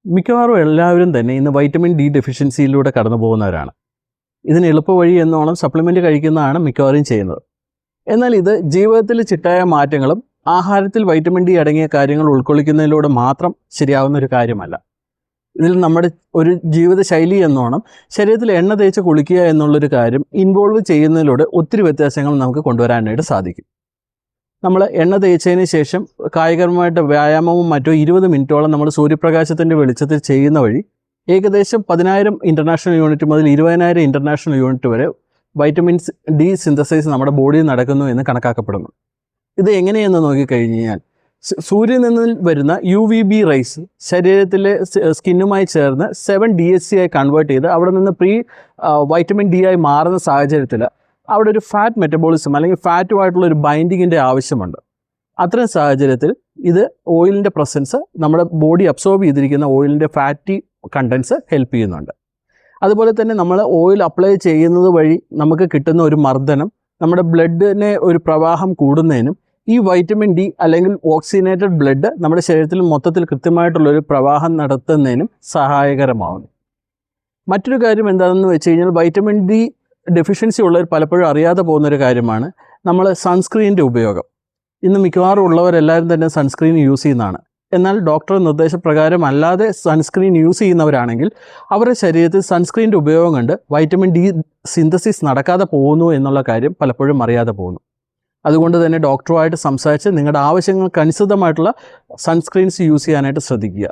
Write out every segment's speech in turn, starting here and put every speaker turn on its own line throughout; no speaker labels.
മിക്കവാറും എല്ലാവരും തന്നെ ഇന്ന് വൈറ്റമിൻ ഡി ഡെഫിഷ്യൻസിയിലൂടെ കടന്നു പോകുന്നവരാണ്. ഇതിന് എളുപ്പവഴി എന്നോണം സപ്ലിമെൻറ്റ് കഴിക്കുന്നതാണ് മിക്കവാറും ചെയ്യുന്നത്. എന്നാൽ ഇത് ജീവിതത്തിൽ ചിട്ടയായ മാറ്റങ്ങളും ആഹാരത്തിൽ വൈറ്റമിൻ ഡി അടങ്ങിയ കാര്യങ്ങൾ ഉൾക്കൊള്ളിക്കുന്നതിലൂടെ മാത്രം ശരിയാവുന്ന ഒരു കാര്യമല്ല. ഇതിൽ നമ്മുടെ ഒരു ജീവിതശൈലി എന്നോണം ശരീരത്തിൽ എണ്ണ തേച്ച് കുളിക്കുക എന്നുള്ളൊരു കാര്യം ഇൻവോൾവ് ചെയ്യുന്നതിലൂടെ ഒത്തിരി വ്യത്യാസങ്ങൾ നമുക്ക് കൊണ്ടുവരാനായിട്ട് സാധിക്കും. നമ്മൾ എണ്ണ തേച്ചതിന് ശേഷം കായികപരമായിട്ട് വ്യായാമവും മറ്റോ 20 മിനിറ്റോളം നമ്മൾ സൂര്യപ്രകാശത്തിൻ്റെ വെളിച്ചത്തിൽ ചെയ്യുന്ന വഴി ഏകദേശം 10,000 ഇൻ്റർനാഷണൽ യൂണിറ്റ് മുതൽ 20,000 ഇൻ്റർനാഷണൽ യൂണിറ്റ് വരെ വൈറ്റമിൻസ് ഡി സിന്തസൈസ് നമ്മുടെ ബോഡിയിൽ നടക്കുന്നു എന്ന് കണക്കാക്കപ്പെടുന്നു. ഇത് എങ്ങനെയെന്ന് നോക്കിക്കഴിഞ്ഞാൽ സൂര്യനിൽ നിന്ന് വരുന്ന UVB റൈസ് ശരീരത്തിലെ സ്കിന്നുമായി ചേർന്ന് 7-DHC ആയി കൺവേർട്ട് ചെയ്ത് അവിടെ നിന്ന് വൈറ്റമിൻ ഡി ആയി മാറുന്ന സാഹചര്യത്തിൽ അവിടെ ഒരു ഫാറ്റ് മെറ്റബോളിസം അല്ലെങ്കിൽ ഫാറ്റുമായിട്ടുള്ള ഒരു ബൈൻഡിങ്ങിൻ്റെ ആവശ്യമുണ്ട്. അത്തരം സാഹചര്യത്തിൽ ഇത് ഓയിലിൻ്റെ പ്രസൻസ് നമ്മുടെ ബോഡി അബ്സോർബ് ചെയ്തിരിക്കുന്ന ഓയിലിൻ്റെ ഫാറ്റി കണ്ടൻസ് ഹെൽപ്പ് ചെയ്യുന്നുണ്ട്. അതുപോലെ തന്നെ നമ്മൾ ഓയിൽ അപ്ലൈ ചെയ്യുന്നത് വഴി നമുക്ക് കിട്ടുന്ന ഒരു മർദ്ദനം നമ്മുടെ ബ്ലഡിനെ ഒരു പ്രവാഹം കൂടുന്നതിനും ഈ വൈറ്റമിൻ ഡി അല്ലെങ്കിൽ ഓക്സിജനേറ്റഡ് ബ്ലഡ് നമ്മുടെ ശരീരത്തിൽ മൊത്തത്തിൽ കൃത്യമായിട്ടുള്ളൊരു പ്രവാഹം നടത്തുന്നതിനും സഹായകരമാകുന്നു. മറ്റൊരു കാര്യം എന്താണെന്ന് വെച്ച് കഴിഞ്ഞാൽ വൈറ്റമിൻ ഡി ഡെഫിഷ്യൻസി ഉള്ളവർ പലപ്പോഴും അറിയാതെ പോകുന്നൊരു കാര്യമാണ് നമ്മൾ സൺസ്ക്രീനിൻ്റെ ഉപയോഗം. ഇന്ന് മിക്കവാറും ഉള്ളവരെല്ലാവരും തന്നെ സൺസ്ക്രീൻ യൂസ് ചെയ്യുന്നതാണ്. എന്നാൽ ഡോക്ടർ നിർദ്ദേശപ്രകാരം അല്ലാതെ സൺസ്ക്രീൻ യൂസ് ചെയ്യുന്നവരാണെങ്കിൽ അവരുടെ ശരീരത്തിൽ സൺസ്ക്രീനിൻ്റെ ഉപയോഗം കൊണ്ട് വൈറ്റമിൻ ഡി സിന്തസിസ് നടക്കാതെ പോകുന്നു എന്നുള്ള കാര്യം പലപ്പോഴും അറിയാതെ പോകുന്നു. അതുകൊണ്ട് തന്നെ ഡോക്ടറുമായിട്ട് സംസാരിച്ച് നിങ്ങളുടെ ആവശ്യങ്ങൾക്കനുസൃതമായിട്ടുള്ള സൺസ്ക്രീൻസ് യൂസ് ചെയ്യാനായിട്ട് ശ്രദ്ധിക്കുക.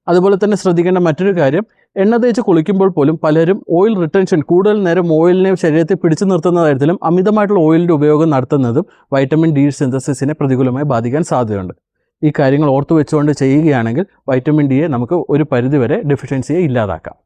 അതുപോലെ തന്നെ ശ്രദ്ധിക്കേണ്ട മറ്റൊരു കാര്യം, എണ്ണ തേച്ച് കുളിക്കുമ്പോൾ പോലും പലരും ഓയിൽ റിട്ടൻഷൻ, കൂടുതൽ നേരം ഓയിലിനെ ശരീരത്തിൽ പിടിച്ചു നിർത്തുന്ന കാര്യത്തിലും അമിതമായിട്ടുള്ള ഓയിലിൻ്റെ ഉപയോഗം നടത്തുന്നതും വൈറ്റമിൻ ഡി സിന്തസിസിനെ പ്രതികൂലമായി ബാധിക്കാൻ സാധ്യതയുണ്ട്. ഈ കാര്യങ്ങൾ ഓർത്തു വെച്ചുകൊണ്ട് ചെയ്യുകയാണെങ്കിൽ വൈറ്റമിൻ ഡിയെ നമുക്ക് ഒരു പരിധിവരെ ഡെഫിഷ്യൻസിയെ ഇല്ലാതാക്കാം.